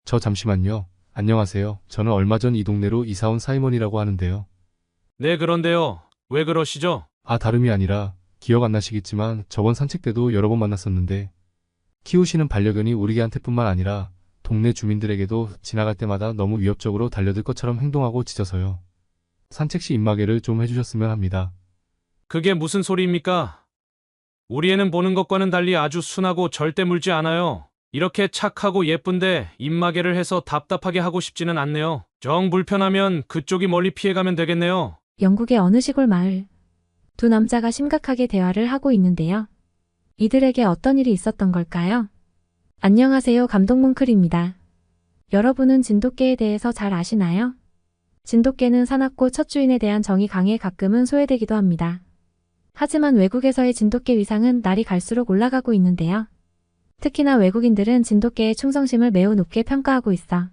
저 잠시만요. 안녕하세요. 저는 얼마 전 이 동네로 이사 온 사이먼이라고 하는데요. 네, 그런데요. 왜 그러시죠? 다름이 아니라 기억 안 나시겠지만 저번 산책 때도 여러 번 만났었는데 키우시는 반려견이 우리 개한테뿐만 아니라 동네 주민들에게도 지나갈 때마다 너무 위협적으로 달려들 것처럼 행동하고 짖어서요. 산책 시 입마개를 좀 해주셨으면 합니다. 그게 무슨 소리입니까? 우리 애는 보는 것과는 달리 아주 순하고 절대 물지 않아요. 이렇게 착하고 예쁜데 입마개를 해서 답답하게 하고 싶지는 않네요. 정 불편하면 그쪽이 멀리 피해가면 되겠네요. 영국의 어느 시골 마을. 두 남자가 심각하게 대화를 하고 있는데요. 이들에게 어떤 일이 있었던 걸까요? 안녕하세요, 감독 뭉클입니다. 여러분은 진돗개에 대해서 잘 아시나요? 진돗개는 사납고 첫 주인에 대한 정이 강해 가끔은 소외되기도 합니다. 하지만 외국에서의 진돗개 위상은 날이 갈수록 올라가고 있는데요. 특히나 외국인들은 진돗개의 충성심을 매우 높게 평가하고 있어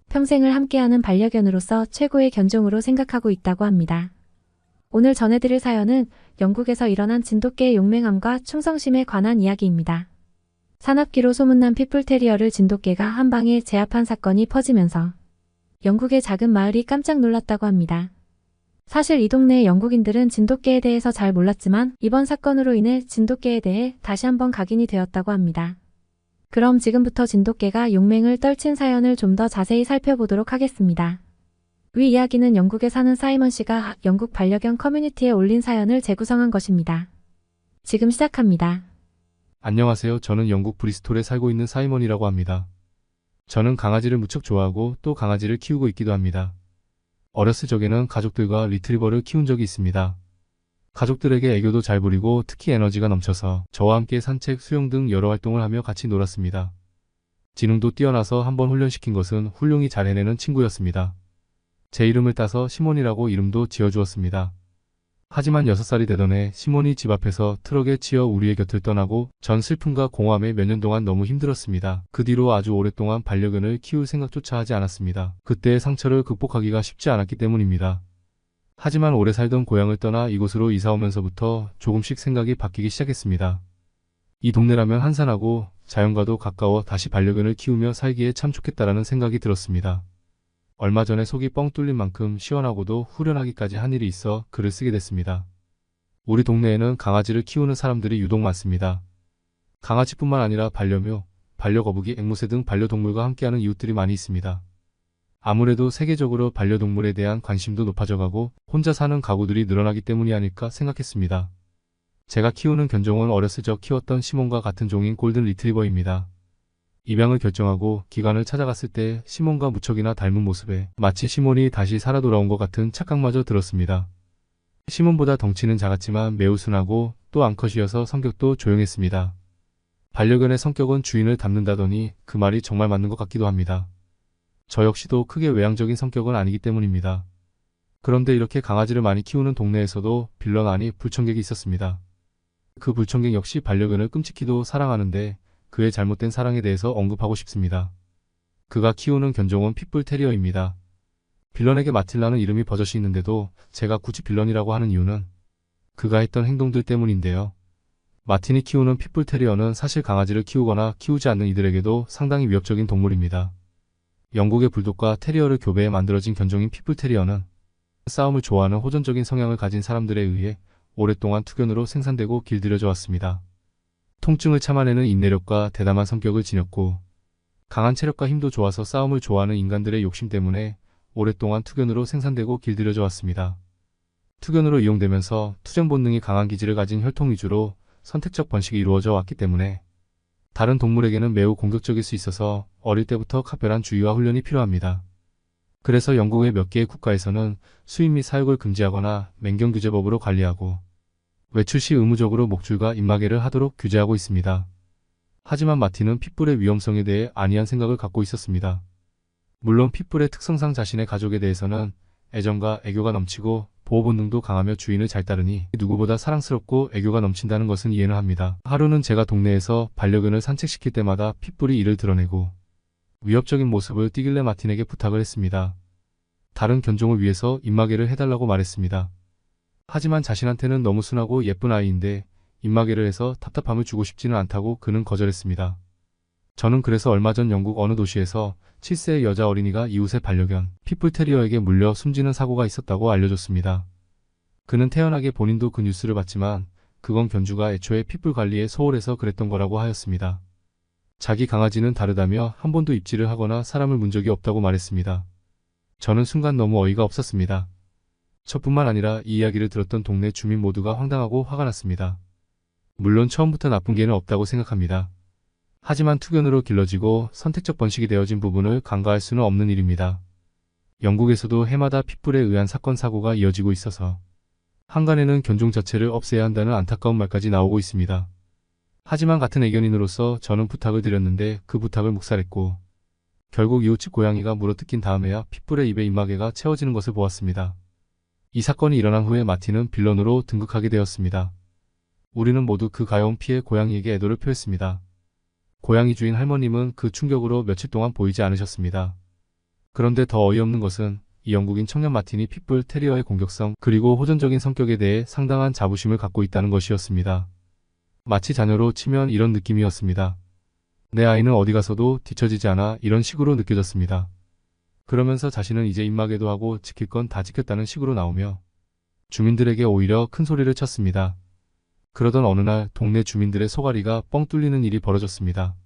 평생을 함께하는 반려견으로서 최고의 견종으로 생각하고 있다고 합니다. 오늘 전해드릴 사연은 영국에서 일어난 진돗개의 용맹함과 충성심에 관한 이야기입니다. 사납기로 소문난 핏불테리어를 진돗개가 한 방에 제압한 사건이 퍼지면서 영국의 작은 마을이 깜짝 놀랐다고 합니다. 사실 이 동네의 영국인들은 진돗개에 대해서 잘 몰랐지만 이번 사건으로 인해 진돗개에 대해 다시 한번 각인이 되었다고 합니다. 그럼 지금부터 진돗개가 용맹을 떨친 사연을 좀 더 자세히 살펴보도록 하겠습니다. 위 이야기는 영국에 사는 사이먼 씨가 영국 반려견 커뮤니티에 올린 사연을 재구성한 것입니다. 지금 시작합니다. 안녕하세요. 저는 영국 브리스톨에 살고 있는 사이먼이라고 합니다. 저는 강아지를 무척 좋아하고 또 강아지를 키우고 있기도 합니다. 어렸을 적에는 가족들과 리트리버를 키운 적이 있습니다. 가족들에게 애교도 잘 부리고 특히 에너지가 넘쳐서 저와 함께 산책, 수영 등 여러 활동을 하며 같이 놀았습니다. 지능도 뛰어나서 한번 훈련시킨 것은 훌륭히 잘 해내는 친구였습니다. 제 이름을 따서 시몬이라고 이름도 지어주었습니다. 하지만 6살이 되던 해 시몬이 집 앞에서 트럭에 치여 우리의 곁을 떠나고 전 슬픔과 공허함에 몇 년 동안 너무 힘들었습니다. 그 뒤로 아주 오랫동안 반려견을 키울 생각조차 하지 않았습니다. 그때의 상처를 극복하기가 쉽지 않았기 때문입니다. 하지만 오래 살던 고향을 떠나 이곳으로 이사 오면서부터 조금씩 생각이 바뀌기 시작했습니다. 이 동네라면 한산하고 자연과도 가까워 다시 반려견을 키우며 살기에 참 좋겠다라는 생각이 들었습니다. 얼마 전에 속이 뻥 뚫린 만큼 시원하고도 후련하기까지 한 일이 있어 글을 쓰게 됐습니다. 우리 동네에는 강아지를 키우는 사람들이 유독 많습니다. 강아지뿐만 아니라 반려묘, 반려거북이, 앵무새 등 반려동물과 함께하는 이웃들이 많이 있습니다. 아무래도 세계적으로 반려동물에 대한 관심도 높아져가고 혼자 사는 가구들이 늘어나기 때문이 아닐까 생각했습니다. 제가 키우는 견종은 어렸을 적 키웠던 시몬과 같은 종인 골든 리트리버입니다. 입양을 결정하고 기관을 찾아갔을 때 시몬과 무척이나 닮은 모습에 마치 시몬이 다시 살아 돌아온 것 같은 착각마저 들었습니다. 시몬보다 덩치는 작았지만 매우 순하고 또 암컷이어서 성격도 조용했습니다. 반려견의 성격은 주인을 닮는다더니 그 말이 정말 맞는 것 같기도 합니다. 저 역시도 크게 외향적인 성격은 아니기 때문입니다. 그런데 이렇게 강아지를 많이 키우는 동네에서도 빌런 아니 불청객이 있었습니다. 그 불청객 역시 반려견을 끔찍히도 사랑하는데 그의 잘못된 사랑에 대해서 언급하고 싶습니다. 그가 키우는 견종은 핏불 테리어입니다. 빌런에게 마틸라는 이름이 버젓이 있는데도 제가 굳이 빌런이라고 하는 이유는 그가 했던 행동들 때문인데요. 마틴이 키우는 핏불 테리어는 사실 강아지를 키우거나 키우지 않는 이들에게도 상당히 위협적인 동물입니다. 영국의 불독과 테리어를 교배해 만들어진 견종인 핏불 테리어는 싸움을 좋아하는 호전적인 성향을 가진 사람들에 의해 오랫동안 투견으로 생산되고 길들여져 왔습니다. 통증을 참아내는 인내력과 대담한 성격을 지녔고 강한 체력과 힘도 좋아서 싸움을 좋아하는 인간들의 욕심 때문에 오랫동안 투견으로 생산되고 길들여져 왔습니다. 투견으로 이용되면서 투쟁 본능이 강한 기질을 가진 혈통 위주로 선택적 번식이 이루어져 왔기 때문에 다른 동물에게는 매우 공격적일 수 있어서 어릴 때부터 각별한 주의와 훈련이 필요합니다. 그래서 영국의 몇 개의 국가에서는 수입 및 사육을 금지하거나 맹경규제법으로 관리하고 외출 시 의무적으로 목줄과 입마개를 하도록 규제하고 있습니다. 하지만 마틴은 핏불의 위험성에 대해 안이한 생각을 갖고 있었습니다. 물론 핏불의 특성상 자신의 가족에 대해서는 애정과 애교가 넘치고 보호 본능도 강하며 주인을 잘 따르니 누구보다 사랑스럽고 애교가 넘친다는 것은 이해는 합니다. 하루는 제가 동네에서 반려견을 산책시킬 때마다 핏불이 이를 드러내고 위협적인 모습을 띠길래 마틴에게 부탁을 했습니다. 다른 견종을 위해서 입마개를 해달라고 말했습니다. 하지만 자신한테는 너무 순하고 예쁜 아이인데 입마개를 해서 답답함을 주고 싶지는 않다고 그는 거절했습니다. 저는 그래서 얼마 전 영국 어느 도시에서 7세 여자 어린이가 이웃의 반려견 핏불 테리어에게 물려 숨지는 사고가 있었다고 알려줬습니다. 그는 태연하게 본인도 그 뉴스를 봤지만 그건 견주가 애초에 핏불 관리에 소홀해서 그랬던 거라고 하였습니다. 자기 강아지는 다르다며 한 번도 입질을 하거나 사람을 문 적이 없다고 말했습니다. 저는 순간 너무 어이가 없었습니다. 저뿐만 아니라 이 이야기를 들었던 동네 주민 모두가 황당하고 화가 났습니다. 물론 처음부터 나쁜 개는 없다고 생각합니다. 하지만 투견으로 길러지고 선택적 번식이 되어진 부분을 간과할 수는 없는 일입니다. 영국에서도 해마다 핏불에 의한 사건 사고가 이어지고 있어서 한간에는 견종 자체를 없애야 한다는 안타까운 말까지 나오고 있습니다. 하지만 같은 애견인으로서 저는 부탁을 드렸는데 그 부탁을 묵살했고 결국 이웃집 고양이가 물어뜯긴 다음에야 핏불의 입에 입마개가 채워지는 것을 보았습니다. 이 사건이 일어난 후에 마틴은 빌런으로 등극하게 되었습니다. 우리는 모두 그 가여운 피해 고양이에게 애도를 표했습니다. 고양이 주인 할머님은 그 충격으로 며칠 동안 보이지 않으셨습니다. 그런데 더 어이없는 것은 이 영국인 청년 마틴이 핏불 테리어의 공격성 그리고 호전적인 성격에 대해 상당한 자부심을 갖고 있다는 것이었습니다. 마치 자녀로 치면 이런 느낌이었습니다. 내 아이는 어디 가서도 뒤처지지 않아 이런 식으로 느껴졌습니다. 그러면서 자신은 이제 입마개도 하고 지킬 건 다 지켰다는 식으로 나오며 주민들에게 오히려 큰 소리를 쳤습니다. 그러던 어느 날 동네 주민들의 소가리가 뻥 뚫리는 일이 벌어졌습니다.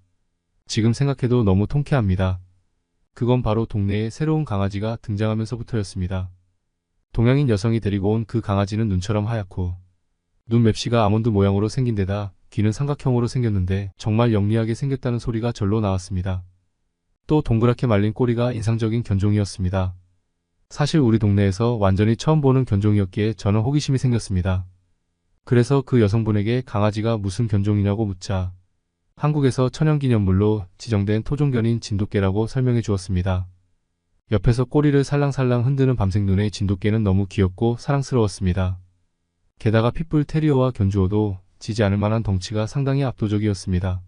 지금 생각해도 너무 통쾌합니다. 그건 바로 동네에 새로운 강아지가 등장하면서부터였습니다. 동양인 여성이 데리고 온 그 강아지는 눈처럼 하얗고 눈 맵시가 아몬드 모양으로 생긴 데다 귀는 삼각형으로 생겼는데 정말 영리하게 생겼다는 소리가 절로 나왔습니다. 또 동그랗게 말린 꼬리가 인상적인 견종이었습니다. 사실 우리 동네에서 완전히 처음 보는 견종이었기에 저는 호기심이 생겼습니다. 그래서 그 여성분에게 강아지가 무슨 견종이냐고 묻자 한국에서 천연기념물로 지정된 토종견인 진돗개라고 설명해 주었습니다. 옆에서 꼬리를 살랑살랑 흔드는 밤색 눈의 진돗개는 너무 귀엽고 사랑스러웠습니다. 게다가 핏불 테리어와 견주어도 지지 않을 만한 덩치가 상당히 압도적이었습니다.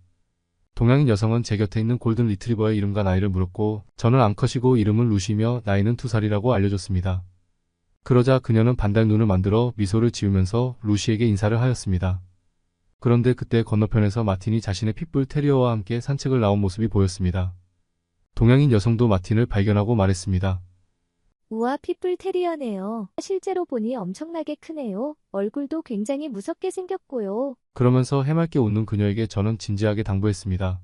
동양인 여성은 제 곁에 있는 골든 리트리버의 이름과 나이를 물었고 저는 암컷이고 이름은 루시며 나이는 2살이라고 알려줬습니다. 그러자 그녀는 반달 눈을 만들어 미소를 지으면서 루시에게 인사를 하였습니다. 그런데 그때 건너편에서 마틴이 자신의 핏불 테리어와 함께 산책을 나온 모습이 보였습니다. 동양인 여성도 마틴을 발견하고 말했습니다. 우와, 핏불 테리어네요. 실제로 보니 엄청나게 크네요. 얼굴도 굉장히 무섭게 생겼고요. 그러면서 해맑게 웃는 그녀에게 저는 진지하게 당부했습니다.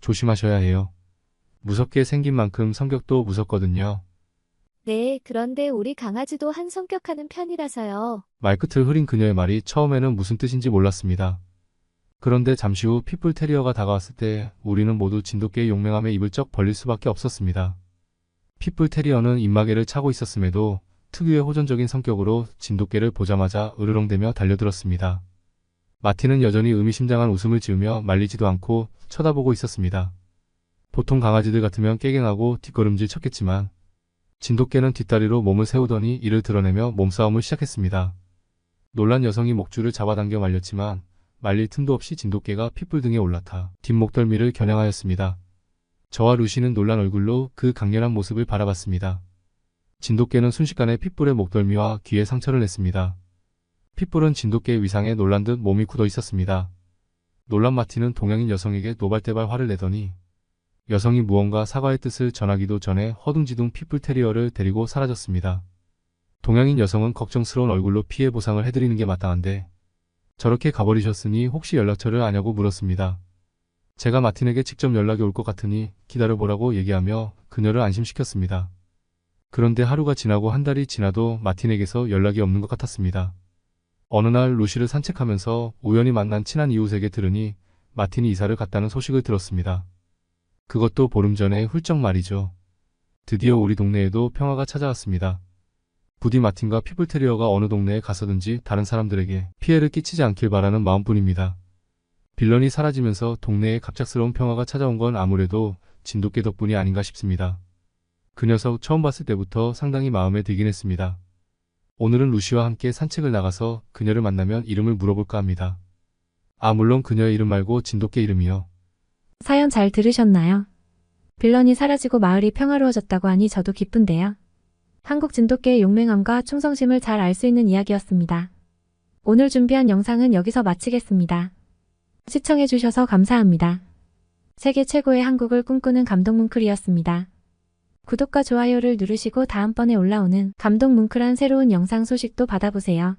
조심하셔야 해요. 무섭게 생긴 만큼 성격도 무섭거든요. 네, 그런데 우리 강아지도 한 성격하는 편이라서요. 말끝을 흐린 그녀의 말이 처음에는 무슨 뜻인지 몰랐습니다. 그런데 잠시 후 핏불 테리어가 다가왔을 때 우리는 모두 진돗개의 용맹함에 입을 쩍 벌릴 수밖에 없었습니다. 핏불 테리어는 입마개를 차고 있었음에도 특유의 호전적인 성격으로 진돗개를 보자마자 으르렁대며 달려들었습니다. 마틴은 여전히 의미심장한 웃음을 지으며 말리지도 않고 쳐다보고 있었습니다. 보통 강아지들 같으면 깨갱하고 뒷걸음질 쳤겠지만 진돗개는 뒷다리로 몸을 세우더니 이를 드러내며 몸싸움을 시작했습니다. 놀란 여성이 목줄을 잡아당겨 말렸지만 말릴 틈도 없이 진돗개가 핏불 등에 올라타 뒷목덜미를 겨냥하였습니다. 저와 루시는 놀란 얼굴로 그 강렬한 모습을 바라봤습니다. 진돗개는 순식간에 핏불의 목덜미와 귀에 상처를 냈습니다. 핏불은 진돗개의 위상에 놀란 듯 몸이 굳어 있었습니다. 놀란 마틴은 동양인 여성에게 노발대발 화를 내더니 여성이 무언가 사과의 뜻을 전하기도 전에 허둥지둥 핏불 테리어를 데리고 사라졌습니다. 동양인 여성은 걱정스러운 얼굴로 피해 보상을 해드리는 게 마땅한데 저렇게 가버리셨으니 혹시 연락처를 아냐고 물었습니다. 제가 마틴에게 직접 연락이 올 것 같으니 기다려보라고 얘기하며 그녀를 안심시켰습니다. 그런데 하루가 지나고 한 달이 지나도 마틴에게서 연락이 없는 것 같았습니다. 어느 날 루시를 산책하면서 우연히 만난 친한 이웃에게 들으니 마틴이 이사를 갔다는 소식을 들었습니다. 그것도 보름 전에 훌쩍 말이죠. 드디어 우리 동네에도 평화가 찾아왔습니다. 부디 마틴과 핏불 테리어가 어느 동네에 가서든지 다른 사람들에게 피해를 끼치지 않길 바라는 마음뿐입니다. 빌런이 사라지면서 동네에 갑작스러운 평화가 찾아온 건 아무래도 진돗개 덕분이 아닌가 싶습니다. 그 녀석 처음 봤을 때부터 상당히 마음에 들긴 했습니다. 오늘은 루시와 함께 산책을 나가서 그녀를 만나면 이름을 물어볼까 합니다. 아, 물론 그녀의 이름 말고 진돗개 이름이요. 사연 잘 들으셨나요? 빌런이 사라지고 마을이 평화로워졌다고 하니 저도 기쁜데요. 한국 진돗개의 용맹함과 충성심을 잘 알 수 있는 이야기였습니다. 오늘 준비한 영상은 여기서 마치겠습니다. 시청해주셔서 감사합니다. 세계 최고의 한국을 꿈꾸는 감동뭉클이었습니다. 구독과 좋아요를 누르시고 다음번에 올라오는 감동뭉클한 새로운 영상 소식도 받아보세요.